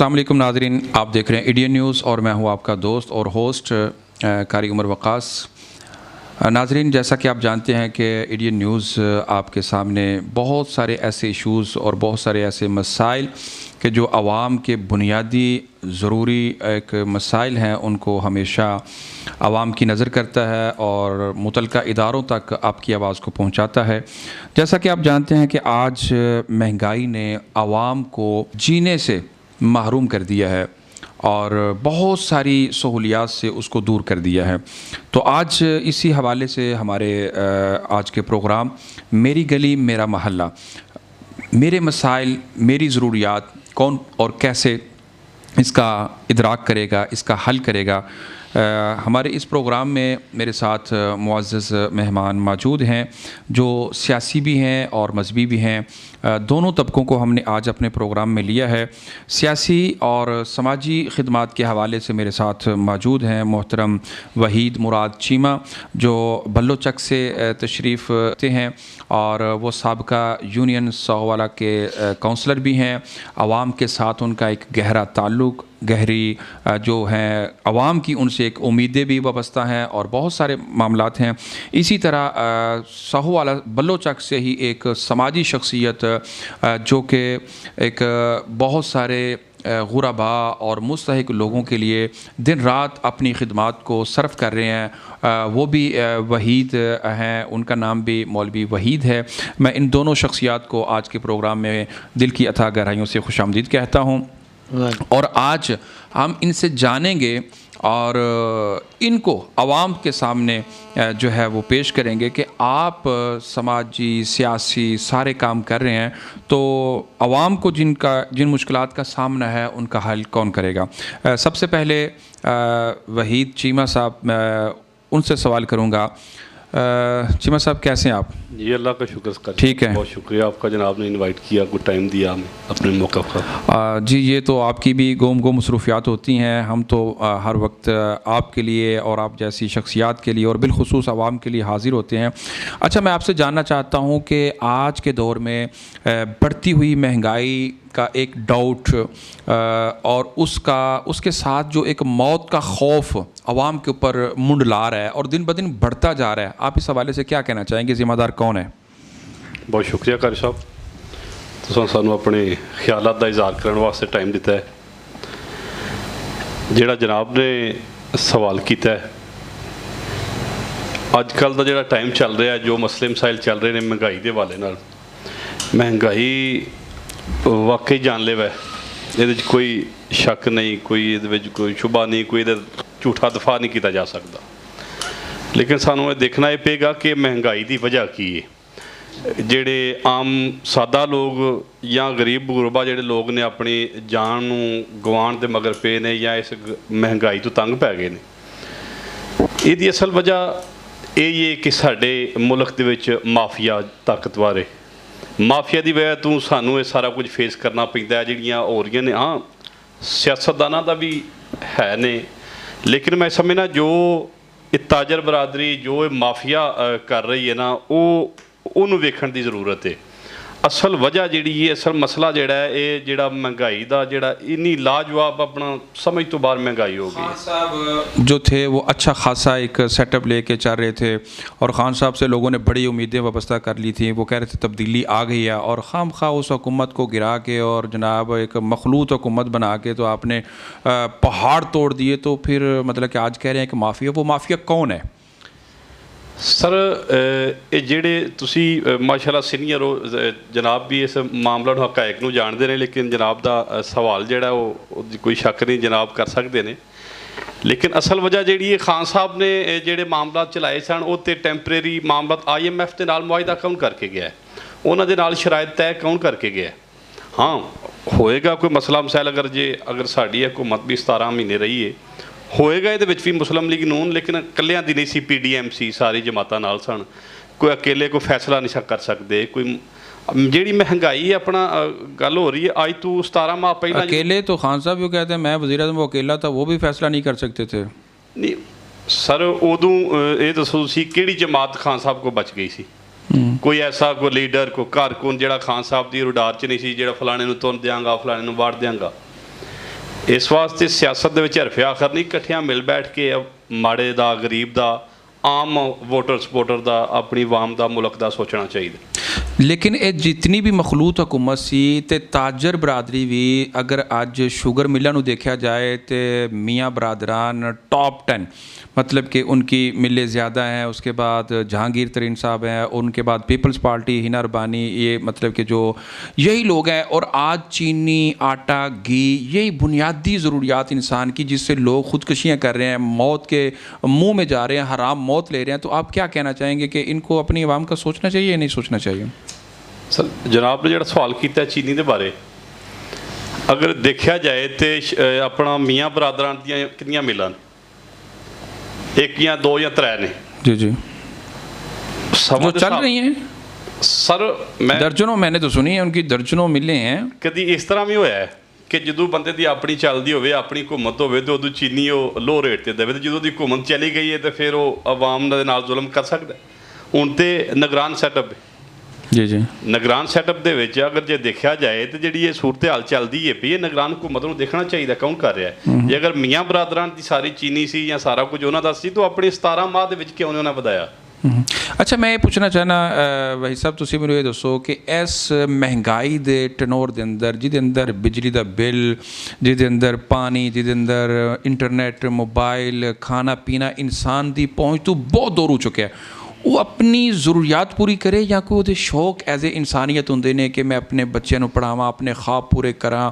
अस्सलाम वालेकुम नाज़रीन, आप देख रहे हैं इंडियन न्यूज़ और मैं हूं आपका दोस्त और होस्ट कारी उमर वक़ास। नाज़रीन, जैसा कि आप जानते हैं कि इंडियन न्यूज़ आपके सामने बहुत सारे ऐसे इश्यूज़ और बहुत सारे ऐसे मसाइल कि जो आवाम के बुनियादी ज़रूरी एक मसाइल हैं उनको हमेशा आवाम की नज़र करता है और मुतलका इदारों तक आपकी आवाज़ को पहुँचाता है। जैसा कि आप जानते हैं कि आज महंगाई ने आवाम को जीने से महरूम कर दिया है और बहुत सारी सहूलियात से उसको दूर कर दिया है। तो आज इसी हवाले से हमारे आज के प्रोग्राम मेरी गली मेरा मोहल्ला, मेरे मसाइल मेरी ज़रूरियात, कौन और कैसे इसका इदराक करेगा, इसका हल करेगा। हमारे इस प्रोग्राम में मेरे साथ मुअज़्ज़ज़ मेहमान मौजूद हैं जो सियासी भी हैं और मज़हबी भी हैं। दोनों तबकों को हमने आज अपने प्रोग्राम में लिया है। सियासी और समाजी खिदमात के हवाले से मेरे साथ मौजूद हैं मोहतरम वहीद मुराद चीमा जो बल्लोचक से तशरीफ़ लाते हैं और वो साबका यूनियन सोहवाला के काउंसलर भी हैं। आवाम के साथ उनका एक गहरा ताल्लुक़, गहरी जो हैं आवाम की उनसे एक उम्मीदें भी वाबस्ता हैं और बहुत सारे मामलात हैं। इसी तरह सोहवाला बल्लोचक से ही एक समाजी शख्सियत जो कि एक बहुत सारे गुरबा और मुस्तहिक लोगों के लिए दिन रात अपनी खिदमात को सर्फ कर रहे हैं, वो भी वहीद हैं। उनका नाम भी मौलवी वहीद है। मैं इन दोनों शख्सियात को आज के प्रोग्राम में दिल की अथाह गहराइयों से खुशामदीद कहता हूँ और आज हम इनसे जानेंगे और इनको आवाम के सामने जो है वो पेश करेंगे कि आप समाजी सियासी सारे काम कर रहे हैं तो आवाम को जिन मुश्किलात का सामना है उनका हल कौन करेगा। सबसे पहले वहीद चीमा साहब उनसे सवाल करूँगा। चीमा साहब कैसे हैं आप? जी अल्लाह का शुक्र, ठीक है, बहुत शुक्रिया आपका जनाब ने इनवाइट किया, कुछ टाइम दिया हमें अपने मौका पर। जी ये तो आपकी भी गोम मसरूफियात होती हैं। हम तो हर वक्त आपके लिए और आप जैसी शख्सियात के लिए और बिलखुसूस आवाम के लिए हाजिर होते हैं। अच्छा, मैं आपसे जानना चाहता हूँ कि आज के दौर में बढ़ती हुई महंगाई का एक डाउट और उसके साथ जो एक मौत का खौफ आवाम के ऊपर मुंडला रहा है और दिन ब दिन बढ़ता जा रहा है, आप इस हवाले से क्या कहना चाहेंगे? ज़िम्मेदार कौन है? बहुत शुक्रिया कारी साहब, तुसीं सानूं अपने ख्यालात का इजहार करने वास्ते टाइम दिता है। जिहड़ा जनाब ने सवाल किया है, अजकल का जिहड़ा टाइम चल रहा है, जो मसले मसाइल चल रहे हैं महंगाई के हवाले नाल, महंगाई वाकई जानलेवा है, ये कोई शक नहीं, कोई शुबा नहीं, कोई झूठा दफा नहीं किया जा सकता। लेकिन सानू ये देखना ये पेगा कि महंगाई की वजह की है। जेड़े आम सादा लोग या गरीब गुरबा जेड़े लोग ने अपनी जान गवाण के मगर पे ने या इस महंगाई तो तंग पै गए ने। इसकी असल वजह यही है कि साडे मुल्क दे विच माफिया ताकतवर है। माफिया की वजह तो सानू ये सारा कुछ फेस करना पैंदा है। जिहड़ियां हो रही ने, हाँ सियासतदानां दा भी है ने, लेकिन मैं समझना जो ताजर बरादरी जो माफिया कर रही है ना, उन्होंने वेखण की जरूरत है। असल वजह जी है, असल मसला जोड़ा है, ये जोड़ा महंगाई का जोड़ा इन्नी लाजवाब अपना समझ तो बाहर महंगाई हो गई। खान साहब जो थे वो अच्छा खासा एक सेटअप लेके चल रहे थे और ख़ान साहब से लोगों ने बड़ी उम्मीदें वाबस्ता कर ली थी। वो कह रहे थे तब्दीली आ गई है और खाम खा उस हुकूमत को गिरा के और जनाब एक मखलूत हुकूमत बना के तो आपने पहाड़ तोड़ दिए। तो फिर मतलब कि आज कह रहे हैं कि माफिया, वो माफिया कौन है? सर ये जेड़े तुसी माशाल्लाह सीनियर हो, जनाब भी इस मामला हकायक नूं जानते हैं, लेकिन जनाब का सवाल जोड़ा वो कोई शक नहीं जनाब कर सकते हैं। लेकिन असल वजह जी है, खान साहब ने जेड़े मामला चलाए सन वो तो टैंपरेरी मामला IMF के नाल मुआहिदा कौन करके गया है, उन्होंने नाल शरायत तय कौन करके गया है। हाँ होएगा कोई मसला मसाइल अगर साड़ी हुकूमत भी 17 महीने रही है, होएगा ये भी मुस्लिम लीग नून, लेकिन कलियां दी नहीं सी, PDMC सारी जमातां नाल सन, कोई अकेले कोई फैसला नहीं कर सकते। कोई जी महंगाई अपना गल हो रही है अज तो 17 माह पहले अकेले तो खान साहब जो कहते हैं मैं वज़ीर-ए-आज़म वो अकेला था, वो भी फैसला नहीं कर सकते थे। नहीं सर, उदों ये दसो कि जमात खान साहब को बच गई सी? कोई ऐसा कोई लीडर कोई कारकुन जिहड़ा खान साहब की रुडार च नहीं सी, जिहड़ा फलाने नूं तुन देंगा फलाने नूं वाड़ देंगा। ਇਸ ਵਾਸਤੇ ਸਿਆਸਤ ਦੇ ਵਿੱਚ ਹਰਫਿਆ ਆਖਰ ਨਹੀਂ, ਇਕੱਠਿਆਂ ਮਿਲ ਬੈਠ ਕੇ ਮਾੜੇ ਦਾ, ਗਰੀਬ ਦਾ, ਆਮ ਵੋਟਰ ਸਪੋਰਟਰ ਦਾ, ਆਪਣੀ ਆਵਾਮ ਦਾ, ਮੁਲਕ ਦਾ ਸੋਚਣਾ ਚਾਹੀਦਾ। लेकिन ये जितनी भी मखलूत हुकूमत सी ते ताजर बरादरी भी, अगर अज शुगर मिलों नूं देखा जाए तो मियाँ बरादरान टॉप 10, मतलब कि उनकी मिलें ज़्यादा हैं। उसके बाद जहांगीर तरीन साहब हैं, उनके बाद पीपल्स पार्टी, हिना रबानी, ये मतलब कि जो यही लोग हैं। और आज चीनी, आटा, घी, यही बुनियादी ज़रूरियात इंसान की, जिससे लोग ख़ुदकशियाँ कर रहे हैं, मौत के मुँह में जा रहे हैं, हराम मौत ले रहे हैं। तो आप क्या कहना चाहेंगे कि इनको अपनी आवाम का सोचना चाहिए या नहीं सोचना चाहिए? सर, जनाब ने जो सवाल किया चीनी के बारे, अगर देखा जाए तो अपना मियाँ बरादरान दियां कितनियां मिलां, एक या दो या त्रै ने जी जी जो चल रही हैं सर। मैं दर्जनों, मैंने तो सुनी है उनकी दर्जनों मिले हैं। कभी इस तरह भी होया है कि जो बंदे की अपनी चलती हो, अपनी हुकूमत हो, उदों चीनी लो रेट से देवे, जो हुकूमत चली गई है तो फिर वो आवाम के नाल जुल्म कर सकता है। हुण तो निगरान सैटअप जी जी निगरान सैटअप दे विच अगर जे देखा जाए तो जी ये सूरत हाल चलती है पई, निगरान हुकूमत को देखना चाहिए कौन कर रहा है। जे अगर मियाँ बरादरान की सारी चीनी सी या सारा कुछ उन्होंने दा सी तो अपने 17 माह दे विच क्यों नहीं उन्होंने वधाया? अच्छा, मैं ये पूछना चाहना भाई साहब, तुसीं मैनूं ये दसो कि इस महंगाई दे टनोर दे अंदर, जिहदे अंदर बिजली दा बिल, जिहदे अंदर पानी, जिहदे अंदर इंटरनेट, मोबाइल, खाना पीना इंसान दी पहुँच तो बहुत दूर हो चुका है, वो अपनी ਜ਼ਰੂਰੀਅਤ पूरी करे या कोई ਉਹਦੇ शौक एज ए इंसानियत ਹੁੰਦੇ ਨੇ कि मैं अपने बच्चों ਨੂੰ ਪੜਾਵਾਂ, अपने ख्वाब पूरे करा,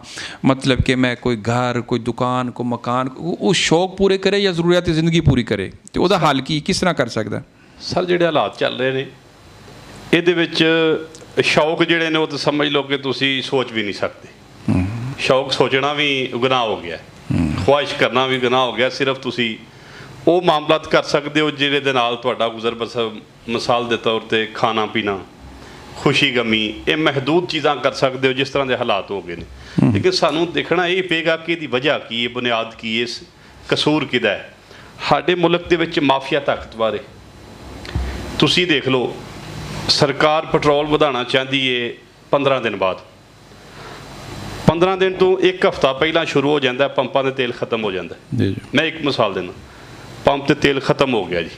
मतलब कि मैं कोई घर, कोई दुकान, कोई मकान, वो शौक पूरे करे या ਜ਼ਰੂਰੀਅਤ ज़िंदगी पूरी करे? तो ਉਹਦਾ ਹੱਲ ਕੀ, किस तरह कर सकਦਾ? ਸਰ, ਜਿਹੜੇ ਹਾਲਾਤ ਚੱਲ ਰਹੇ ਨੇ ਇਹਦੇ ਵਿੱਚ ਸ਼ੌਕ ਜਿਹੜੇ ਨੇ ਉਹ ਤਾਂ ਸਮਝ ਲਓ ਕਿ ਤੁਸੀਂ ਸੋਚ ਵੀ ਨਹੀਂ ਸਕਦੇ। ਸ਼ੌਕ ਸੋਚਣਾ ਵੀ ਗੁਨਾਹ ਹੋ ਗਿਆ, ਖੁਆਇਸ਼ ਕਰਨਾ ਵੀ ਗੁਨਾਹ ਹੋ ਗਿਆ। ਸਿਰਫ ਤੁਸੀਂ ਉਹ ਮਾਮਲਾਤ ਕਰ ਸਕਦੇ ਹੋ ਜਿਹਦੇ ਦੇ ਨਾਲ ਤੁਹਾਡਾ ਗੁਜ਼ਰ ਬਸਰ, ਮਿਸਾਲ ਦੇ ਤੌਰ 'ਤੇ ਖਾਣਾ ਪੀਣਾ, ਖੁਸ਼ੀ ਗਮੀ, ਇਹ ਮਹਦੂਦ ਚੀਜ਼ਾਂ ਕਰ ਸਕਦੇ ਹੋ ਜਿਸ ਤਰ੍ਹਾਂ ਦੇ ਹਾਲਾਤ ਹੋ ਗਏ ਨੇ। ਲੇਕਿਨ ਸਾਨੂੰ ਦੇਖਣਾ ਇਹ ਪਏਗਾ ਕਿ ਇਹਦੀ ਵਜ੍ਹਾ ਕੀ ਹੈ, ਬੁਨਿਆਦ ਕੀ ਹੈ, ਕਸੂਰ ਕਿਹਦਾ ਹੈ। ਸਾਡੇ ਮੁਲਕ ਦੇ ਵਿੱਚ ਮਾਫੀਆ ਤਾਕਤਵਰ ਹੈ। ਤੁਸੀਂ ਦੇਖ ਲਓ, ਸਰਕਾਰ ਪੈਟਰੋਲ ਵਧਾਉਣਾ ਚਾਹੁੰਦੀ ਹੈ 15 ਦਿਨ ਬਾਅਦ, 15 ਦਿਨ ਤੋਂ ਇੱਕ ਹਫ਼ਤਾ ਪਹਿਲਾਂ ਸ਼ੁਰੂ ਹੋ ਜਾਂਦਾ, ਪੰਪਾਂ ਦੇ ਤੇਲ ਖਤਮ ਹੋ ਜਾਂਦਾ। ਮੈਂ ਇੱਕ ਮਿਸਾਲ ਦਿੰਦਾ, पंप तो तेल खत्म हो गया जी।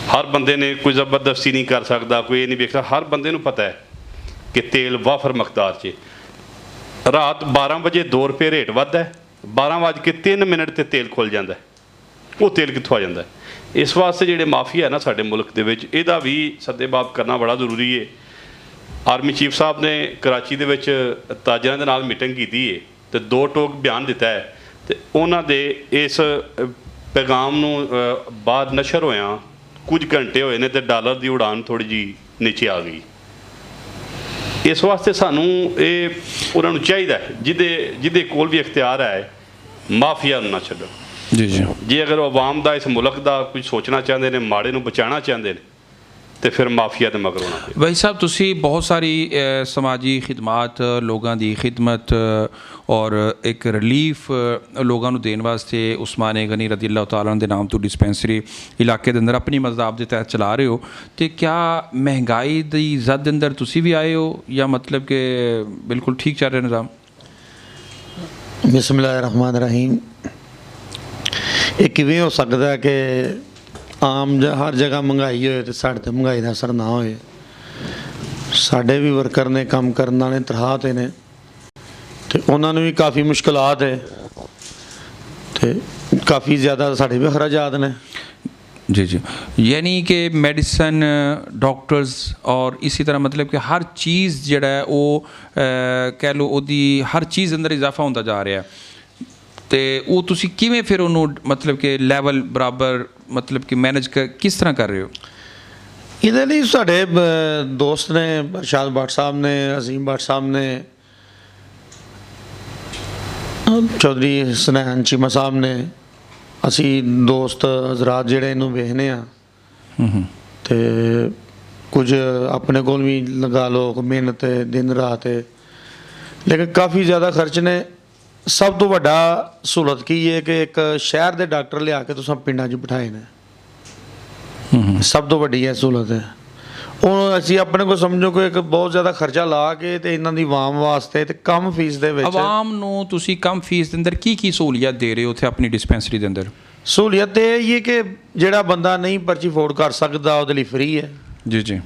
हर बंदे ने कोई ज़बरदस्ती नहीं कर सकता, कोई ये नहीं देखता, हर बंदे को पता है कि तेल वाफर मकदार च रात 12 बजे 2 रुपये रेट वधदा है, 12:03 ते तेल खुल जाता है। वो तेल कित्थों आ जाता है? इस वास्ते ਜਿਹੜੇ माफिया है ना साडे मुल्क दे विच, ਇਹਦਾ भी सद्देबाब करना बड़ा जरूरी है। आर्मी चीफ साहब ने कराची दे विच ताजरां दे नाल मीटिंग की है तो 2 टोक बयान दिता है, तो उन्हां दे इस पैगाम ਨੂੰ ਬਾਅਦ ਨਸ਼ਰ ਹੋਇਆ ਕੁਝ ਘੰਟੇ ਹੋਏ ਨੇ ਤੇ ਡਾਲਰ ਦੀ ਉਡਾਨ ਥੋੜੀ ਜੀ ਨੀਚੇ ਆ ਗਈ। ਇਸ ਵਾਸਤੇ ਸਾਨੂੰ ਇਹ ਉਹਨਾਂ ਨੂੰ ਚਾਹੀਦਾ ਜਿਹਦੇ ਕੋਲ ਵੀ ਇਖਤਿਆਰ ਹੈ, ਮਾਫੀਆ ਨੂੰ ਨਾ ਛੱਡਣ। ਜੀ ਜੀ ਜੇ ਅਗਰ ਆਵਾਮ ਦਾ, ਇਸ ਮੁਲਕ ਦਾ ਕੁਝ ਸੋਚਣਾ ਚਾਹੁੰਦੇ ਨੇ, ਮਾੜੇ ਨੂੰ ਬਚਾਉਣਾ ਚਾਹੁੰਦੇ ਨੇ, तो फिर माफिया तो मगर होना। भाई साहब, तुसी बहुत सारी समाजी खिदमात, लोगों की खिदमत और एक रिलीफ लोगों को देने वास्ते उस्मान गनी रदी अल्लाह तआला दे नाम तो डिस्पेंसरी इलाके के अंदर अपनी मज़ाब के तहत चला रहे हो, तो क्या महंगाई की जद अंदर तुसी भी आए हो या मतलब कि बिल्कुल ठीक चल रहा निज़ाम? बिस्मिल्लाहिर्रहमानिर्रहीम। ये किवें हो सकता है कि आम हर जगह महंगाई होए तो साढ़े ते महंगाई का असर ना होए? साढ़े भी वर्कर ने, काम करने वाले तराहते ने, तो उन्होंने भी काफ़ी मुश्किलात है, तो काफ़ी ज़्यादा साढ़े भी खराजात ने। जी जी, यानी कि मेडिसन, डॉक्टर्स और इसी तरह मतलब कि हर चीज़ जिहड़ा है वो कह लो ओदी हर चीज़ अंदर इजाफा होता जा रहा है, तो वो तुसी किवें फिर उन्होंने मतलब कि लैवल बराबर मतलब कि मैनेज किस तरह कर रहे हो? ਇਹਦੇ ਲਈ ਸਾਡੇ ਦੋਸਤ ਨੇ, ਅਰਸ਼ਾਦ ਭੱਟ ਸਾਹਿਬ ਨੇ, ਅਜ਼ੀਮ ਭੱਟ ਸਾਹਿਬ ਨੇ, ਚੌਧਰੀ ਹਸਨੈਨ ਚੀਮਾ ਸਾਹਿਬ ਨੇ, ਅਸੀਂ ਦੋਸਤ ਹਜ਼ਰਾਤ ਜਿਹੜੇ ਇਹਨੂੰ ਵੇਖਦੇ ਹਾਂ, ਅਤੇ ਕੁਝ ਆਪਣੇ ਕੋਲ ਵੀ ਲਗਾ ਲਓ ਮਿਹਨਤ ਦਿਨ ਰਾਤ, ਲੇਕਿਨ ਕਾਫੀ ਜ਼ਿਆਦਾ ਖਰਚ ਨੇ। ਸਭ ਤੋਂ ਵੱਡਾ ਸਹੂਲਤ ਕੀ ਹੈ ਕਿ ਇੱਕ ਸ਼ਹਿਰ ਦੇ ਡਾਕਟਰ ਲਿਆ ਕੇ ਤੁਸੀਂ ਪਿੰਡਾਂ 'ਚ ਬਿਠਾਏ ਨੇ, ਸਭ ਤੋਂ ਵੱਡੀ ਇਹ ਸਹੂਲਤ ਹੈ। ਹੁਣ ਅਸੀਂ ਆਪਣੇ ਕੋਲ ਸਮਝੋ ਕੋਈ ਇੱਕ ਬਹੁਤ ਜ਼ਿਆਦਾ ਖਰਚਾ ਲਾ ਕੇ ਤੇ ਇਹਨਾਂ ਦੀ ਆਵਾਮ ਵਾਸਤੇ ਤੇ ਕਮ ਫੀਸ ਦੇ ਵਿੱਚ ਆਵਾਮ ਨੂੰ ਤੁਸੀਂ ਕਮ ਫੀਸ ਦੇ ਅੰਦਰ ਕੀ ਸਹੂਲੀਅਤ ਦੇ ਰਹੇ ਹੋ ਉੱਥੇ ਆਪਣੀ ਡਿਸਪੈਂਸਰੀ ਦੇ ਅੰਦਰ? ਸਹੂਲੀਅਤ ਇਹ ਹੀ ਹੈ ਕਿ ਜਿਹੜਾ ਬੰਦਾ ਨਹੀਂ ਪਰਚੀ ਅਫੋਰਡ ਕਰ ਸਕਦਾ ਉਹਦੇ ਲਈ ਫ੍ਰੀ ਹੈ ਜੀ ਜੀ।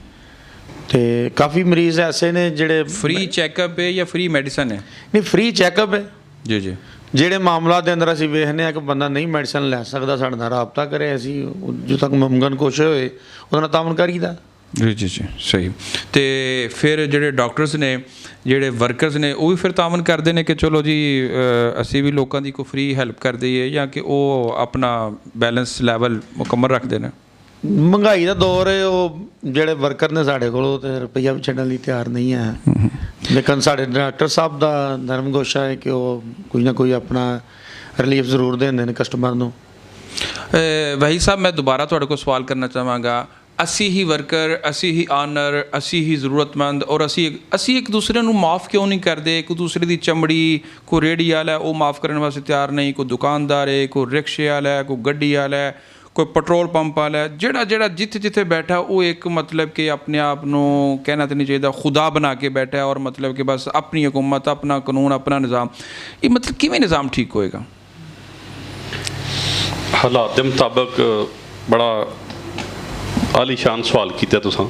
ਤੇ ਕਾਫੀ ਮਰੀਜ਼ ਐਸੇ ਨੇ ਜਿਹੜੇ ਫ੍ਰੀ ਚੈੱਕਅਪ ਹੈ ਜਾਂ ਫ੍ਰੀ ਮੈਡੀਸਨ ਹੈ? ਨਹੀਂ, ਫ੍ਰੀ ਚੈੱਕਅਪ ਹੈ। ਜੀ ਜੀ। ਜਿਹੜੇ ਮਾਮਲਾ ਦੇ ਅੰਦਰ ਅਸੀਂ ਵੇਖਦੇ ਹਾਂ ਕਿ ਬੰਦਾ ਨਹੀਂ ਮੈਡੀਸਨ ਲੈ ਸਕਦਾ, ਸਾਡੇ ਨਾਲ ਰਾਬਤਾ ਕਰੇ, ਅਸੀਂ ਜੋ ਤੱਕ ਮੁਮਕਨ ਕੋਸ਼ਿਸ਼ ਹੋਏ ਉਹਦੇ ਨਾਲ ਤਾਮਨ ਕਰੀਦਾ। ਜੀ ਜੀ ਜੀ, ਸਹੀ। ਤੇ ਫਿਰ ਜਿਹੜੇ ਡਾਕਟਰਸ ਨੇ, ਜਿਹੜੇ ਵਰਕਰਸ ਨੇ, ਉਹ ਵੀ ਫਿਰ ਤਾਮਨ ਕਰਦੇ ਨੇ ਕਿ ਚਲੋ ਜੀ ਅਸੀਂ ਵੀ ਲੋਕਾਂ ਦੀ ਕੋਈ ਫ੍ਰੀ ਹੈਲਪ ਕਰ ਦਈਏ, ਜਾਂ ਕਿ ਉਹ ਆਪਣਾ ਬੈਲੈਂਸ ਲੈਵਲ ਮੁਕੰਮਲ ਰੱਖਦੇ ਨੇ? ਮਹਿੰਗਾਈ ਦਾ ਦੌਰ ਹੈ, ਉਹ ਜਿਹੜੇ ਵਰਕਰ ਨੇ ਸਾਡੇ ਕੋਲ ਉਹ ਤੇ ਰੁਪਈਆ ਵੀ ਛੱਡਣ ਲਈ ਤਿਆਰ ਨਹੀਂ ਹੈ। ਲੇਕਿਨ ਸਾਡੇ ਡਾਕਟਰ ਸਾਹਿਬ ਦਾ ਨਰਮਗੋਸ਼ਾ ਹੈ ਕਿ ਉਹ ਕੋਈ ਨਾ ਕੋਈ ਆਪਣਾ ਰਿਲੀਫ ਜ਼ਰੂਰ ਦਿੰਦੇ ਨੇ ਕਸਟਮਰ ਨੂੰ। ਵਹੀ ਸਾਹਿਬ, ਮੈਂ ਦੁਬਾਰਾ ਤੁਹਾਡੇ ਕੋਲ ਸਵਾਲ ਕਰਨਾ ਚਾਹਾਂਗਾ। ਅਸੀਂ ਹੀ ਵਰਕਰ, ਅਸੀਂ ਹੀ ਆਨਰ, ਅਸੀਂ ਹੀ ਜ਼ਰੂਰਤਮੰਦ, ਔਰ ਅਸੀਂ ਇੱਕ ਦੂਸਰੇ ਨੂੰ ਮਾफ़ ਕਿਉਂ ਨਹੀਂ ਕਰਦੇ? ਇੱਕ ਦੂਸਰੇ ਦੀ ਚਮੜੀ, ਕੋਈ ਰੇਹੜੀ ਵਾਲਾ ਉਹ ਮਾफ़ ਕਰਨ ਵਾਸਤੇ ਤਿਆਰ ਨਹੀਂ, ਕੋਈ ਦੁਕਾਨਦਾਰ ਹੈ, ਕੋਈ ਰਿਕਸ਼ੇ ਵਾਲਾ ਹੈ, ਕੋਈ ਗੱਡੀ ਵਾਲਾ ਹੈ, ਕੋਈ ਪੈਟਰੋਲ ਪੰਪ ਵਾਲਾ ਹੈ, ਜਿਹੜਾ ਜਿੱਥੇ ਬੈਠਾ ਉਹ ਇੱਕ ਮਤਲਬ ਕਿ ਆਪਣੇ ਆਪ ਨੂੰ ਕਹਿਣਾ ਤਾਂ ਨਹੀਂ ਚਾਹੀਦਾ ਖੁਦਾ ਬਣਾ ਕੇ ਬੈਠਾ, ਔਰ ਮਤਲਬ ਕਿ ਬਸ ਆਪਣੀ ਹਕੂਮਤ, ਆਪਣਾ ਕਾਨੂੰਨ, ਆਪਣਾ ਨਿਜ਼ਾਮ। ਇਹ ਮਤਲਬ ਕਿਵੇਂ ਨਿਜ਼ਾਮ ਠੀਕ ਹੋਏਗਾ? ਹਾਲਾਤ ਦੇ ਮੁਤਾਬਕ ਬੜਾ ਆਲੀਸ਼ਾਨ ਸਵਾਲ ਕੀਤਾ ਤੁਸੀਂ।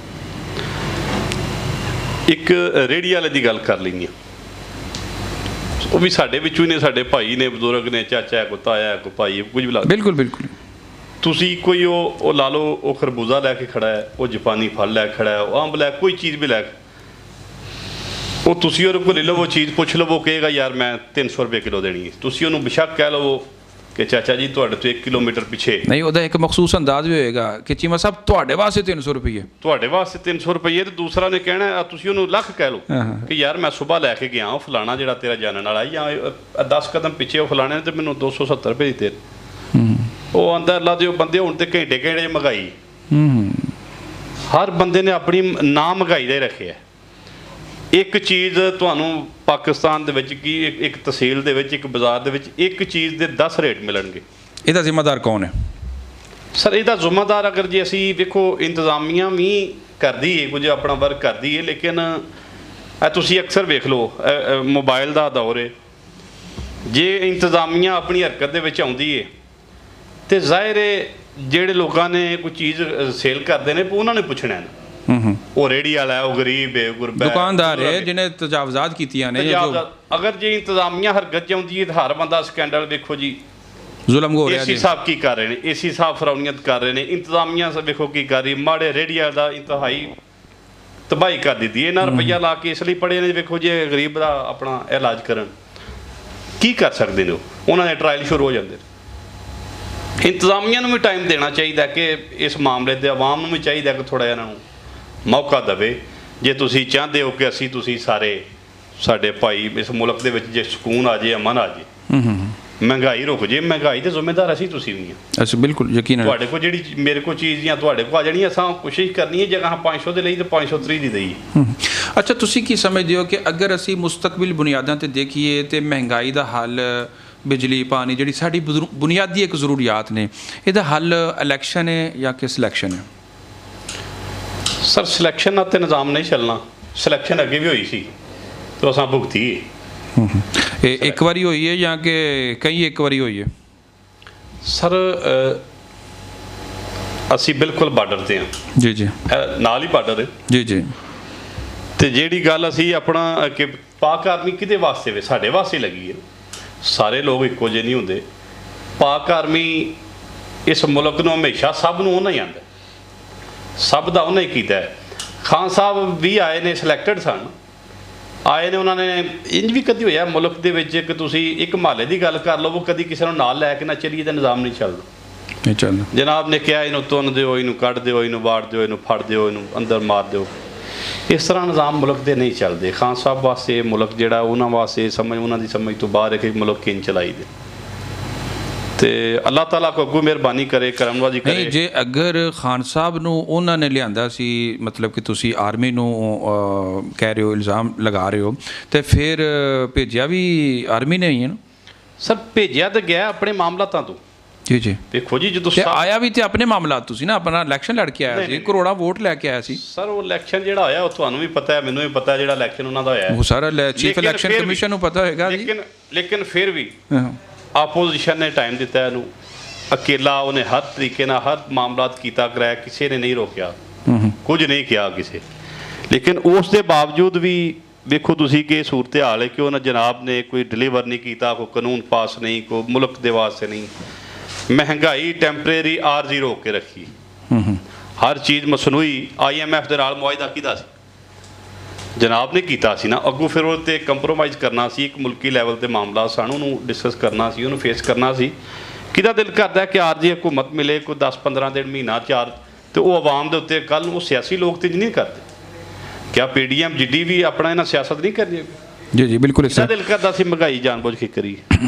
ਇੱਕ ਰੇਹੜੀ ਵਾਲੇ ਦੀ ਗੱਲ ਕਰ ਲੈਂਦੇ ਹਾਂ, ਉਹ ਵੀ ਸਾਡੇ ਵਿੱਚੋਂ ਹੀ ਨੇ, ਸਾਡੇ ਭਾਈ ਨੇ, ਬਜ਼ੁਰਗ ਨੇ, ਚਾਚਾ, ਕੋਈ ਤਾਇਆ, ਕੋਈ ਭਾਈ, ਕੁਝ ਵੀ ਲੱਗਦਾ। ਬਿਲਕੁਲ ਬਿਲਕੁਲ। ਤੁਸੀਂ ਕੋਈ ਉਹ ਲਾ ਲਓ, ਉਹ ਖਰਬੂਜ਼ਾ ਲੈ ਕੇ ਖੜਾ ਹੈ, ਉਹ ਜਾਪਾਨੀ ਫਲ ਲੈ ਕੇ ਖੜਾ ਹੈ, ਉਹ ਅੰਬ ਲੈ, ਕੋਈ ਚੀਜ਼ ਵੀ ਲੈ ਕੇ, ਉਹ ਤੁਸੀਂ ਉਹਦੇ ਕੋਲ ਲੈ ਲਵੋ, ਚੀਜ਼ ਪੁੱਛ ਲਵੋ, ਉਹ ਕਹੇਗਾ ਯਾਰ ਮੈਂ 300 ਰੁਪਏ ਕਿਲੋ ਦੇਣੀ ਹੈ। ਤੁਸੀਂ ਉਹਨੂੰ ਬੇਸ਼ੱਕ ਕਹਿ ਲਵੋ ਕਿ ਚਾਚਾ ਜੀ ਤੁਹਾਡੇ ਤੋਂ 1 ਕਿਲੋਮੀਟਰ ਪਿੱਛੇ ਨਹੀਂ, ਉਹਦਾ ਇੱਕ ਮਖਸੂਸ ਅੰਦਾਜ਼ ਵੀ ਹੋਏਗਾ ਕਿ ਚੀਮਾ ਸਾਹਿਬ ਤੁਹਾਡੇ ਵਾਸਤੇ 300 ਰੁਪਏ, ਤੁਹਾਡੇ ਵਾਸਤੇ 300 ਰੁਪਏ, ਤੇ ਦੂਸਰਾ ਨੇ ਕਹਿਣਾ, ਤੁਸੀਂ ਉਹਨੂੰ ਲੱਖ ਕਹਿ ਲਓ ਕਿ ਯਾਰ ਮੈਂ ਸਵੇਰ ਲੈ ਕੇ ਗਿਆ ਉਹ ਫਲਾਣਾ ਜਿਹੜਾ ਤੇਰਾ ਜਾਣਨ ਵਾਲਾ, ਜਾਂ 10 ਕਦਮ ਪਿੱਛੇ ਉਹ ਫਲਾਣੇ ਨੇ ਤੇ ਮੈਨੂੰ 270 ਰੁਪਏ ਦਿੱਤੇ। ਉਹ ਆਂਦਾ ਅੱਲਾ ਦੇ ਉਹ ਬੰਦੇ ਹੁਣ ਤੇ ਘੰਟੇ ਘੰਟੇ ਮਹਿੰਗਾਈ। ਹਰ ਬੰਦੇ ਨੇ ਆਪਣੀ ਨਾ ਮਹਿੰਗਾਈ ਦਾ ਹੀ ਰੱਖਿਆ। ਇੱਕ ਚੀਜ਼ ਤੁਹਾਨੂੰ ਪਾਕਿਸਤਾਨ ਦੇ ਵਿੱਚ ਕੀ ਇੱਕ ਤਹਿਸੀਲ ਦੇ ਵਿੱਚ, ਇੱਕ ਬਾਜ਼ਾਰ ਦੇ ਵਿੱਚ ਇੱਕ ਚੀਜ਼ ਦੇ 10 ਰੇਟ ਮਿਲਣਗੇ। ਇਹਦਾ ਜ਼ਿੰਮੇਦਾਰ ਕੌਣ ਹੈ ਸਰ? ਇਹਦਾ ਜ਼ਿੰਮੇਦਾਰ ਅਗਰ ਜੇ ਅਸੀਂ ਵੇਖੋ, ਇੰਤਜ਼ਾਮੀਆਂ ਵੀ ਕਰਦੀ ਹੈ, ਕੁਝ ਆਪਣਾ ਵਰਕ ਕਰਦੀ ਹੈ, ਲੇਕਿਨ ਤੁਸੀਂ ਅਕਸਰ ਵੇਖ ਲਓ ਮੋਬਾਈਲ ਦਾ ਦੌਰ ਹੈ, ਜੇ ਇੰਤਜ਼ਾਮੀਆਂ ਆਪਣੀ ਹਰਕਤ ਦੇ ਵਿੱਚ ਆਉਂਦੀ ਹੈ ਤੇ ਜ਼ਾਹਿਰ ਹੈ ਜਿਹੜੇ ਲੋਕਾਂ ਨੇ ਕੋਈ ਚੀਜ਼ ਸੇਲ ਕਰਦੇ ਨੇ ਉਹਨਾਂ ਨੇ ਪੁੱਛਣਾ ਹੈ। ਉਹ ਰੇਹੜੀ ਵਾਲਾ ਹੈ, ਉਹ ਗਰੀਬ ਹੈ, ਗੁਰਬਾ ਦੁਕਾਨਦਾਰ ਹੈ ਜਿਹਨੇ ਤਜਾਵਜ਼ਾਤ ਕੀਤੀਆਂ ਨੇ। ਅਗਰ ਜੇ ਇੰਤਜ਼ਾਮੀਆਂ ਹਰਕਤ 'ਚ ਆਉਂਦੀ ਹੈ ਤਾਂ ਹਰ ਬੰਦਾ ਸਕੈਂਡਲ ਵੇਖੋ ਜੀ, ਜ਼ੁਲਮ ਹੋ ਰਿਹਾ। ਏਸੀ ਸਾਹਿਬ ਕੀ ਕਰ ਰਹੇ ਨੇ? ਏਸੀ ਸਾਹਿਬ ਫਰੌਨੀਅਤ ਕਰ ਰਹੇ ਨੇ। ਇੰਤਜ਼ਾਮੀਆਂ ਵੇਖੋ ਕੀ ਕਰ ਰਹੀ, ਮਾੜੇ ਰੇਹੜੀਆਂ ਦਾ ਇੰਤਹਾਈ ਤਬਾਹੀ ਕਰ ਦਿੱਤੀ। ਇਹਨਾਂ ਰੁਪਈਆ ਲਾ ਕੇ ਇਸ ਲਈ ਪੜੇ ਨੇ, ਵੇਖੋ ਜੇ ਗਰੀਬ ਦਾ ਆਪਣਾ ਇਲਾਜ ਕਰਨ ਕੀ ਕਰ ਸਕਦੇ ਨੇ? ਉਹਨਾਂ ਦੇ ਟਰਾਇਲ ਸ਼ੁਰੂ ਹੋ ਜਾਂਦੇ ਨੇ। ਇੰਤਜ਼ਾਮੀਆਂ ਨੂੰ ਵੀ ਟਾਈਮ ਦੇਣਾ ਚਾਹੀਦਾ ਕਿ ਇਸ ਮਾਮਲੇ ਦੇ ਆਵਾਮ ਨੂੰ ਵੀ ਚਾਹੀਦਾ ਕਿ ਥੋੜ੍ਹਾ ਜਿਹਾ ਇਹਨਾਂ ਨੂੰ ਮੌਕਾ ਦੇਵੇ। ਜੇ ਤੁਸੀਂ ਚਾਹੁੰਦੇ ਹੋ ਕਿ ਤੁਸੀਂ ਸਾਰੇ ਸਾਡੇ ਭਾਈ ਇਸ ਮੁਲਕ ਦੇ ਵਿੱਚ ਜੇ ਸਕੂਨ ਆ ਜਾਏ, ਅਮਨ ਆ ਜਾਏ, ਮਹਿੰਗਾਈ ਰੁਕ ਜੇ, ਮਹਿੰਗਾਈ ਦੇ ਜ਼ਿੰਮੇਦਾਰ ਅਸੀਂ ਤੁਸੀਂ ਨਹੀਂ ਹਾਂ। ਅਸੀਂ ਬਿਲਕੁਲ ਯਕੀਨ। ਤੁਹਾਡੇ ਕੋਲ ਜਿਹੜੀ ਮੇਰੇ ਕੋਲ ਚੀਜ਼ ਜਾਂ ਤੁਹਾਡੇ ਕੋਲ ਆ ਜਾਣੀ, ਅਸਾਂ ਕੋਸ਼ਿਸ਼ ਕਰਨੀ ਹੈ ਜਗ੍ਹਾ 500 ਦੇ ਲਈ ਤੇ 530 ਦੀ ਦੇਈਏ। ਅੱਛਾ, ਤੁਸੀਂ ਕੀ ਸਮਝਦੇ ਹੋ ਕਿ ਅਗਰ ਅਸੀਂ ਮੁਸਤਕਬਲ ਬੁਨਿਆਦਾਂ 'ਤੇ ਦੇਖੀਏ ਤੇ ਮਹਿੰਗਾਈ ਦਾ ਹੱਲ, ਬਿਜਲੀ, ਪਾਣੀ, ਜਿਹੜੀ ਸਾਡੀ ਬੁਨਿਆਦੀ ਇੱਕ ਜ਼ਰੂਰੀਆਤ ਨੇ, ਇਹਦਾ ਹੱਲ ਇਲੈਕਸ਼ਨ ਹੈ ਜਾਂ ਕਿ ਸਿਲੈਕਸ਼ਨ ਹੈ? ਸਰ ਸਿਲੈਕਸ਼ਨ ਨਾਲ ਤੇ ਨਿਜ਼ਾਮ ਨਹੀਂ ਚੱਲਣਾ। ਸਿਲੈਕਸ਼ਨ ਅੱਗੇ ਵੀ ਹੋਈ ਸੀ ਤੇ ਅਸਾਂ ਭੁਗਤੀ। ਇਹ ਇੱਕ ਵਾਰੀ ਹੋਈ ਹੈ ਜਾਂ ਕਿ ਕਈ ਇੱਕ ਵਾਰੀ ਹੋਈ ਹੈ? ਸਰ ਅਸੀਂ ਬਿਲਕੁਲ ਬਾਰਡਰ ਤੇ ਹਾਂ। ਜੀ ਜੀ, ਨਾਲ ਹੀ ਬਾਰਡਰ ਹੈ। ਜੀ ਜੀ। ਤੇ ਜਿਹੜੀ ਗੱਲ ਅਸੀਂ ਆਪਣਾ ਕਿ ਪਾਕ ਆਰਮੀ ਕਿਹਦੇ ਵਾਸਤੇ ਵੇ? ਸਾਡੇ ਵਾਸਤੇ ਲੱਗੀ ਹੈ। ਸਾਰੇ ਲੋਕ ਇੱਕੋ ਜਿਹੇ ਨਹੀਂ ਹੁੰਦੇ। ਪਾਕ ਆਰਮੀ ਇਸ ਮੁਲਕ ਨੂੰ ਹਮੇਸ਼ਾ ਸਭ ਨੂੰ ਉਹਨਾਂ ਹੀ ਆਉਂਦਾ, ਸਭ ਦਾ ਉਹਨਾਂ ਹੀ ਕੀਤਾ। ਖਾਨ ਸਾਹਿਬ ਵੀ ਆਏ ਨੇ, ਸਿਲੈਕਟਡ ਸਨ, ਆਏ ਨੇ। ਉਹਨਾਂ ਨੇ ਇੰਜ ਵੀ ਕਦੀ ਹੋਇਆ ਮੁਲਕ ਦੇ ਵਿੱਚ ਕਿ ਤੁਸੀਂ ਇੱਕ ਮਹੱਲੇ ਦੀ ਗੱਲ ਕਰ ਲਓ, ਕਦੀ ਕਿਸੇ ਨੂੰ ਨਾਲ ਲੈ ਕੇ ਨਾ ਚੱਲੀਏ ਤਾਂ ਨਿਜ਼ਾਮ ਨਹੀਂ ਚੱਲਦਾ। ਨਹੀਂ ਚੱਲਦਾ। ਜਨਾਬ ਨੇ ਕਿਹਾ ਇਹਨੂੰ ਤੁੰਨ ਦਿਓ, ਇਹਨੂੰ ਕੱਢ ਦਿਓ, ਇਹਨੂੰ ਵਾੜ ਦਿਓ, ਇਹਨੂੰ ਫੜ ਦਿਓ, ਇਹਨੂੰ ਅੰਦਰ ਮਾਰ ਦਿਓ। ਇਸ ਤਰ੍ਹਾਂ ਨਿਜ਼ਾਮ ਮੁਲਕ ਦੇ ਨਹੀਂ ਚੱਲਦੇ। ਖਾਨ ਸਾਹਿਬ ਵਾਸਤੇ ਮੁਲਕ ਜਿਹੜਾ ਉਹਨਾਂ ਵਾਸਤੇ ਸਮਝ, ਉਹਨਾਂ ਦੀ ਸਮਝ ਤੋਂ ਬਾਹਰ ਹੈ ਕਿ ਮੁਲਕ ਕਿੰਝ ਚਲਾਈ ਦੇ। ਤੇ ਅੱਲਾਹ ਤਾਲਾ ਕੋ ਅੱਗੋਂ ਮਿਹਰਬਾਨੀ ਕਰੇ, ਕਰਮਵਾਜੀ ਕਰੇ। ਨਹੀਂ, ਜੇ ਅਗਰ ਖਾਨ ਸਾਹਿਬ ਨੂੰ ਉਹਨਾਂ ਨੇ ਲਿਆਂਦਾ ਸੀ, ਮਤਲਬ ਕਿ ਤੁਸੀਂ ਆਰਮੀ ਨੂੰ ਕਹਿ ਰਹੇ ਹੋ, ਇਲਜ਼ਾਮ ਲਗਾ ਰਹੇ ਹੋ, ਤੇ ਫਿਰ ਭੇਜਿਆ ਵੀ ਆਰਮੀ ਨੇ ਹੀ ਹੈ ਨਾ? ਸਰ ਭੇਜਿਆ ਤਾਂ ਗਿਆ ਆਪਣੇ ਮਾਮਲਾਤਾਂ ਤੋਂ। ਜੀ ਜੀ ਵੇਖੋ ਜੀ ਜਦੋਂ ਤੇ ਆਇਆ ਵੀ ਤੇ ਆਪਣੇ ਮਾਮਲਾ ਤੁਸੀਂ ਨਾ ਆਪਣਾ ਇਲੈਕਸ਼ਨ ਲੜ ਕੇ ਆਇਆ ਸੀ, ਕਰੋੜਾਂ ਵੋਟ ਲੈ ਕੇ ਆਇਆ ਸੀ ਸਰ ਉਹ ਇਲੈਕਸ਼ਨ ਜਿਹੜਾ ਹੋਇਆ ਉਹ ਤੁਹਾਨੂੰ ਵੀ ਪਤਾ ਹੈ, ਮੈਨੂੰ ਵੀ ਪਤਾ ਜਿਹੜਾ ਇਲੈਕਸ਼ਨ ਉਹਨਾਂ ਦਾ ਹੋਇਆ ਉਹ ਸਾਰਾ ਚੀਫ ਇਲੈਕਸ਼ਨ ਕਮਿਸ਼ਨ ਨੂੰ ਪਤਾ ਹੋਏਗਾ ਜੀ। ਲੇਕਿਨ ਫਿਰ ਵੀ ਹਾਂ ਆਪੋਜੀਸ਼ਨ ਨੇ ਟਾਈਮ ਦਿੱਤਾ ਇਹਨੂੰ, ਅਕੇਲਾ ਉਹਨੇ ਹਰ ਤਰੀਕੇ ਨਾਲ ਹਰ ਮਾਮਲਾਤ ਕੀਤਾ ਕਰਾਇਆ, ਕਿਸੇ ਨੇ ਨਹੀਂ ਰੋਕਿਆ, ਕੁਝ ਨਹੀਂ ਕਿਹਾ ਕਿਸੇ। ਲੇਕਿਨ ਉਸ ਦੇ ਬਾਵਜੂਦ ਵੀ ਵੇਖੋ ਤੁਸੀਂ ਕਿ ਸੂਰਤ ਹਾਲ ਹੈ ਕਿ ਉਹਨਾਂ ਜਨਾਬ ਨੇ ਕੋਈ ਡਿਲੀਵਰ ਨਹੀਂ ਕੀਤਾ, ਕੋਈ ਕਾਨੂੰਨ ਪਾਸ ਨਹੀਂ, ਕੋਈ ਮੁਲਕ ਦੇ ਵਾਸਤੇ ਨਹੀਂ। ਮਹਿੰਗਾਈ ਟੈਂਪਰੇਰੀ ਆਰਜ਼ੀ ਰੋਕ ਕੇ ਰੱਖੀ, ਹਰ ਚੀਜ਼ ਮਸਨੂਈ। IMF ਦੇ ਨਾਲ ਮੁਆਹਦਾ ਕੀਤਾ ਸੀ ਜਨਾਬ ਨੇ, ਕੀਤਾ ਸੀ ਨਾ, ਅੱਗੋਂ ਫਿਰ ਉਹ 'ਤੇ ਕੰਪਰੋਮਾਈਜ਼ ਕਰਨਾ ਸੀ। ਇੱਕ ਮੁਲਕੀ ਲੈਵਲ 'ਤੇ ਮਾਮਲਾ ਸਾਨੂੰ ਉਹਨੂੰ ਡਿਸਕਸ ਕਰਨਾ ਸੀ, ਉਹਨੂੰ ਫੇਸ ਕਰਨਾ ਸੀ। ਕਿਹਦਾ ਦਿਲ ਕਰਦਾ ਕਿ ਆਰਜ਼ੀ ਹਕੂਮਤ ਮਿਲੇ ਕੋਈ 10-15 ਦਿਨ ਮਹੀਨਾ 4, ਤੇ ਉਹ ਆਵਾਮ ਦੇ ਉੱਤੇ ਕੱਲ੍ਹ ਨੂੰ ਉਹ ਸਿਆਸੀ ਲੋਕ ਤੇ ਨਹੀਂ ਕਰਦੇ। ਕਿਆ PDM ਜਿੱਡੀ ਵੀ ਆਪਣਾ ਇਹਨਾਂ ਸਿਆਸਤ ਨਹੀਂ ਕਰਨੀ? ਜੀ ਜੀ ਬਿਲਕੁਲ ਇਸ ਦਿਲ ਕਰਦਾ ਸੀ ਮਹਿੰਗਾਈ ਜਾਣਬੁੱਝ ਕੇ ਕਰੀ।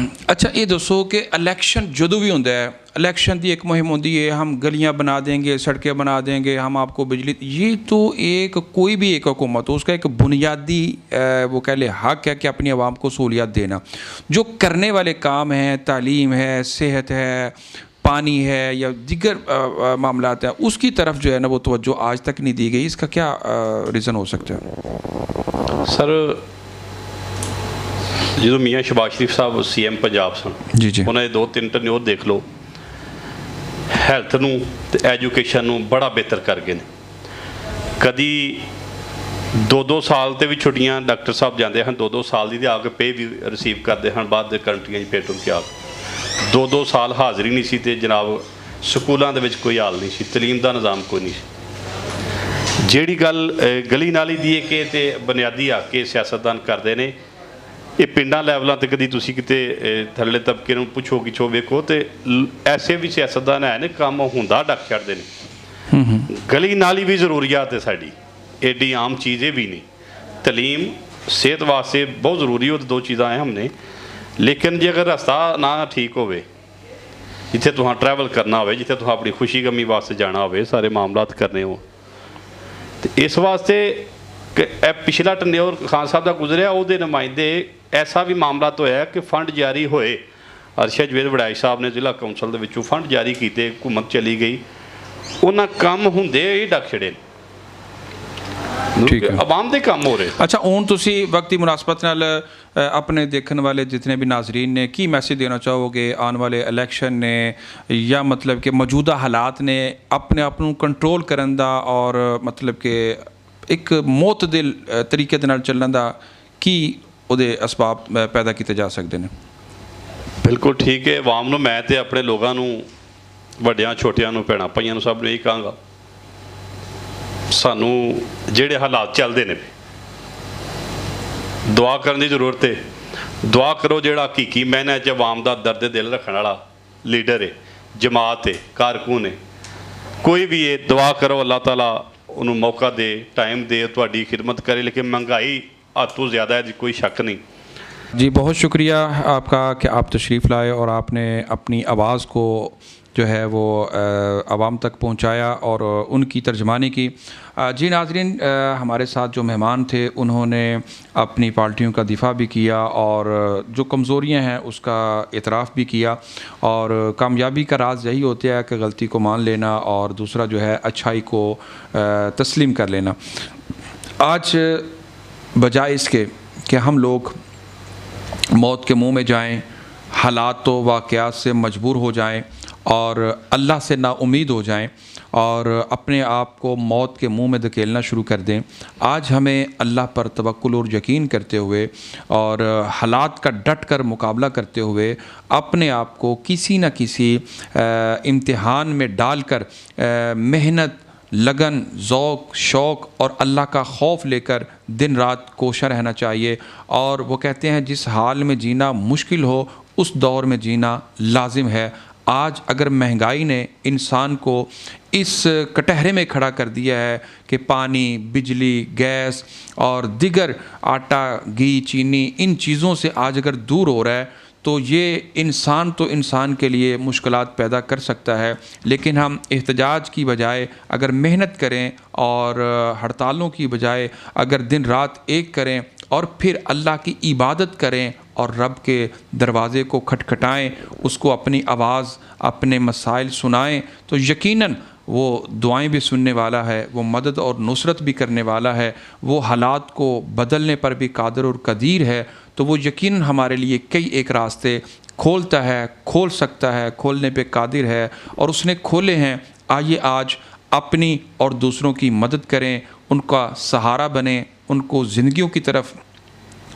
ਅੱਛਾ ਇਹ ਦੱਸੋ ਕਿ इलेक्शन ਜਦੋਂ ਵੀ ਹੁੰਦਾ ਹੈ, इलेक्शन ਦੀ ਇੱਕ ਮੁਹਿੰਮ ਹੁੰਦੀ है, हम गलियां बना देंगे, सड़कें बना देंगे, हम आपको बिजली, ये तो एक कोई भी एक हुकूमत हो उसका एक बुनियादी वो कह ले हक है कि अपनी आवाम को सहूलियत देना। जो करने वाले काम हैं, तालीम है, सेहत है, पानी है या दीगर मामलात हैं, उसकी तरफ जो है ना वो तवज्जो आज तक नहीं दी गई। इसका क्या रीज़न हो सकता है? सर ਜਦੋਂ ਮੀਆਂ ਸ਼ਬਾਜ਼ ਸ਼ਰੀਫ ਸਾਹਿਬ CM ਪੰਜਾਬ ਸਨ ਜੀ ਜੀ, ਉਹਨਾਂ ਦੇ 2-3 ਟਨਿਓਰ ਦੇਖ ਲਓ, ਹੈਲਥ ਨੂੰ ਤੇ ਐਜੂਕੇਸ਼ਨ ਨੂੰ ਬੜਾ ਬਿਹਤਰ ਕਰ ਗਏ ਨੇ। ਕਦੀ 2-2 ਸਾਲ ਤੇ ਵੀ ਛੁੱਟੀਆਂ ਡਾਕਟਰ ਸਾਹਿਬ ਜਾਂਦੇ ਹਨ, 2-2 ਸਾਲ ਦੀ ਤੇ ਆ ਕੇ ਪੇ ਵੀ ਰਿਸੀਵ ਕਰਦੇ ਹਨ ਬਾਅਦ ਦੇ ਕੰਟਰੀਆਂ 'ਚ ਪੇਟ ਉਨ ਕੇ ਆ ਕੇ। 2-2 ਸਾਲ ਹਾਜ਼ਰੀ ਨਹੀਂ ਸੀ ਤੇ ਜਨਾਬ ਸਕੂਲਾਂ ਦੇ ਵਿੱਚ ਕੋਈ ਹਾਲ ਨਹੀਂ ਸੀ, ਤਲੀਮ ਦਾ ਨਿਜ਼ਾਮ ਕੋਈ ਨਹੀਂ ਸੀ। ਜਿਹੜੀ ਗੱਲ ਗਲੀ ਨਾਲੀ ਦੀ ਹੈ ਕਿ ਤੇ ਬੁਨਿਆਦੀ ਹੱਕ ਕੇ ਸਿਆਸਤਦਾਨ ਕਰਦੇ ਨੇ, ਇਹ ਪਿੰਡਾਂ ਲੈਵਲਾਂ 'ਤੇ ਕਦੀ ਤੁਸੀਂ ਕਿਤੇ ਥੱਲੇ ਤਬਕੇ ਨੂੰ ਪੁੱਛੋ ਕਿਛੋ ਵੇਖੋ ਤੇ ਐਸੇ ਵੀ ਸਿਆਸਤਦਾਨ ਹੈ ਨੇ ਕੰਮ ਹੁੰਦਾ ਡੱਕ ਛੱਡਦੇ ਨੇ। ਗਲੀ ਨਾਲੀ ਵੀ ਜ਼ਰੂਰੀਆਤ ਹੈ ਸਾਡੀ, ਐਡੀ ਆਮ ਚੀਜ਼ ਇਹ ਵੀ ਨਹੀਂ। ਤਲੀਮ ਸਿਹਤ ਵਾਸਤੇ ਬਹੁਤ ਜ਼ਰੂਰੀ, ਉਹ ਦੋ ਚੀਜ਼ਾਂ ਅਹਿਮ ਨੇ। ਲੇਕਿਨ ਜੇ ਅਗਰ ਰਸਤਾ ਨਾ ਠੀਕ ਹੋਵੇ, ਜਿੱਥੇ ਤੁਹਾਂ ਟਰੈਵਲ ਕਰਨਾ ਹੋਵੇ, ਜਿੱਥੇ ਤੁਹਾਂ ਆਪਣੀ ਖੁਸ਼ੀ ਗਮੀ ਵਾਸਤੇ ਜਾਣਾ ਹੋਵੇ, ਸਾਰੇ ਮਾਮਲਾਤ ਕਰਨੇ ਹੋ, ਤੇ ਇਸ ਵਾਸਤੇ ਇਹ ਪਿਛਲਾ ਟਨਿਓਰ ਖਾਨ ਸਾਹਿਬ ਦਾ ਗੁਜ਼ਰਿਆ, ਉਹਦੇ ਨੁਮਾਇੰਦੇ ਐਸਾ ਵੀ ਮਾਮਲਾ ਹੋਇਆ ਕਿ ਫੰਡ ਜਾਰੀ ਹੋਏ, ਅਰਸ਼ਦ ਜਵੇਦ ਵੜਾਈ ਸਾਹਿਬ ਨੇ ਜ਼ਿਲ੍ਹਾ ਕੌਂਸਲ ਦੇ ਵਿੱਚੋਂ ਫੰਡ ਜਾਰੀ ਕੀਤੇ, ਹਕੂਮਤ ਚਲੀ ਗਈ, ਉਹਨਾਂ ਕੰਮ ਹੁੰਦੇ ਹੀ ਡੱਕ ਛੜੇ, ਆਵਾਮ ਦੇ ਕੰਮ ਹੋ ਰਹੇ। ਅੱਛਾ ਹੁਣ ਤੁਸੀਂ ਵਕਤ ਦੀ ਮੁਨਾਸਬਤ ਨਾਲ ਆਪਣੇ ਦੇਖਣ ਵਾਲੇ ਜਿतने भी नाजरीन ने की मैसेज देना चाहोगे आने वाले इलेक्शन ने, या मतलब कि मौजूदा हालात ने अपने आप ਨੂੰ ਕੰਟਰੋਲ ਕਰਨ ਦਾ ਔਰ ਮਤਲਬ ਕਿ ਇੱਕ ਮੁਤਦਿਲ ਤਰੀਕੇ ਦੇ ਨਾਲ ਚੱਲਣ ਦਾ ਕੀ ਉਹਦੇ ਅਸਬਾਬ ਪੈਦਾ ਕੀਤੇ ਜਾ ਸਕਦੇ ਨੇ? ਬਿਲਕੁਲ ਠੀਕ ਹੈ। ਆਵਾਮ ਨੂੰ ਮੈਂ ਤੇ ਆਪਣੇ ਲੋਕਾਂ ਨੂੰ, ਵੱਡਿਆਂ ਛੋਟਿਆਂ ਨੂੰ, ਭੈਣਾਂ ਭਾਈਆਂ ਨੂੰ, ਸਭ ਨੂੰ ਇਹੀ ਕਹਾਂਗਾ, ਸਾਨੂੰ ਜਿਹੜੇ ਹਾਲਾਤ ਚੱਲਦੇ ਨੇ ਦੁਆ ਕਰਨ ਦੀ ਜ਼ਰੂਰਤ ਹੈ। ਦੁਆ ਕਰੋ ਜਿਹੜਾ ਹਕੀਕੀ ਮਾਇਨੇ 'ਚ ਆਵਾਮ ਦਾ ਦਰਦ ਦਿਲ ਰੱਖਣ ਵਾਲਾ ਲੀਡਰ ਹੈ, ਜਮਾਤ ਹੈ, ਕਾਰਕੁਨ ਹੈ, ਕੋਈ ਵੀ ਹੈ, ਦੁਆ ਕਰੋ ਅੱਲਾਹ ਤਾਲਾ ਉਹਨੂੰ मौका दे, टाइम दे, ਤੁਹਾਡੀ खिदमत करे। लेकिन महंगाई हद तो ज़्यादा है, कोई शक नहीं। जी बहुत शुक्रिया आपका कि आप तशरीफ़ लाए और आपने अपनी आवाज़ को जो है वो आवाम तक पहुंचाया और उनकी तर्जमानी की। जी नाज़रीन, हमारे साथ जो मेहमान थे उन्होंने अपनी पार्टियों का दिफा भी किया और जो कमज़ोरियां हैं उसका एतराफ़ भी किया, और कामयाबी का राज यही होता है कि गलती को मान लेना और दूसरा जो है अच्छाई को तस्लीम कर लेना। आज बजाय इसके कि हम लोग मौत के मुंह में जाएं, हालात तो वाक़यात से मजबूर हो जाएं और अल्लाह से नाउम्मीद हो जाएं और अपने आप को मौत के मुंह में धकेलना शुरू कर दें, आज हमें अल्लाह पर तवक्कुल और यकीन करते हुए और हालात का डट कर मुकाबला करते हुए अपने आप को किसी न किसी इम्तिहान में डालकर मेहनत, लगन, ज़ौक़, शौक़ और अल्लाह का खौफ लेकर दिन रात कोशा रहना चाहिए। और वो कहते हैं जिस हाल में जीना मुश्किल हो उस दौर में जीना लाजिम है। आज अगर महंगाई ने इंसान को इस कटहरे में खड़ा कर दिया है कि पानी, बिजली, गैस और दिगर आटा, घी, चीनी, इन चीज़ों से आज अगर दूर हो रहा है तो ये इंसान तो इंसान के लिए मुश्किलात पैदा कर सकता है। लेकिन हम एहतजाज की बजाय अगर मेहनत करें और हड़तालों की बजाय अगर दिन रात एक करें और फिर अल्लाह की इबादत करें और रब के दरवाज़े को खटखटाएं, उसको अपनी आवाज़, अपने मसाइल सुनाएं, तो यकीनन वो दुआएं भी सुनने वाला है, वो मदद और नुसरत भी करने वाला है, वो हालात को बदलने पर भी कादिर और कदीर है। तो वो यकीनन हमारे लिए कई एक रास्ते खोलता है, खोल सकता है, खोलने पे कादिर है और उसने खोले हैं। आइए आज अपनी और दूसरों की मदद करें, उनका सहारा बनें, उनको ज़िंदगियों की तरफ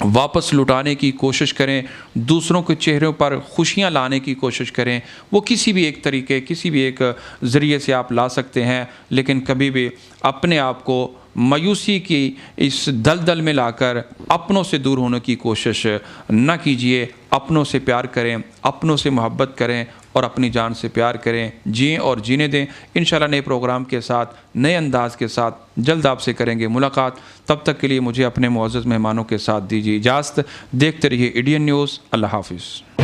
वापस लुटाने की कोशिश करें, दूसरों के चेहरों पर खुशियां लाने की कोशिश करें। वो किसी भी एक तरीके, किसी भी एक ज़रिए से आप ला सकते हैं, लेकिन कभी भी अपने आप को मायूसी की इस दलदल में लाकर अपनों से दूर होने की कोशिश न कीजिए। अपनों से प्यार करें, अपनों से मोहब्बत करें और अपनी जान से प्यार करें, जिएं और जीने दें। इंशाल्लाह नए प्रोग्राम के साथ, नए अंदाज के साथ जल्द आपसे करेंगे मुलाकात। तब तक के लिए मुझे अपने मुअज़्ज़ज़ मेहमानों के साथ दीजिए इजाज़त। देखते रहिए इंडियन न्यूज़। अल्लाह हाफ़िज़।